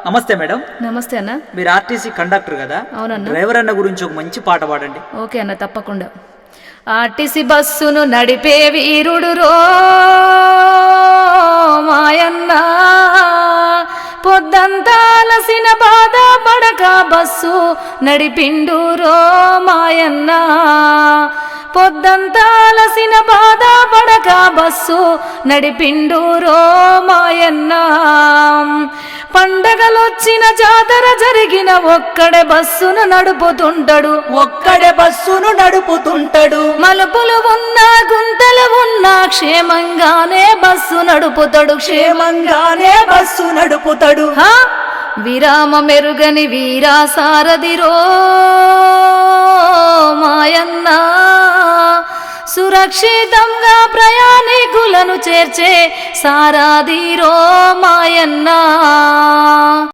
నమస్తే మేడం. నమస్తే అన్న. మీరు ఆర్టీసీ కండక్టర్ కదా? అవునన్న. డ్రైవర్ అన్న గురించి ఒక మంచి పాట పాడండి. ఓకే అన్న, తప్పకుండా. ఆర్టీసీ బస్సును నడిపే వీరుడు రో మాయన్న, పొద్దంతా అలసిన బాధ పడక బస్సు నడిపిండు రో మాయన్న, పొద్దంతా అలసిన బాధ పడక బస్సు నడిపిండు రో మాయన్న. పండగలొచ్చిన జాతర జరిగిన ఒక్కడే బస్సును నడుపుతుంటాడు. మలుపులు ఉన్నా గుంతలు ఉన్నా క్షేమంగానే బస్సు నడుపుతాడు. విరామ మెరుగని వీరా సారథిరో మాయన్న, సురక్షితంగా ప్రయాణికులను చేర్చే సారథిరో మాయన్న.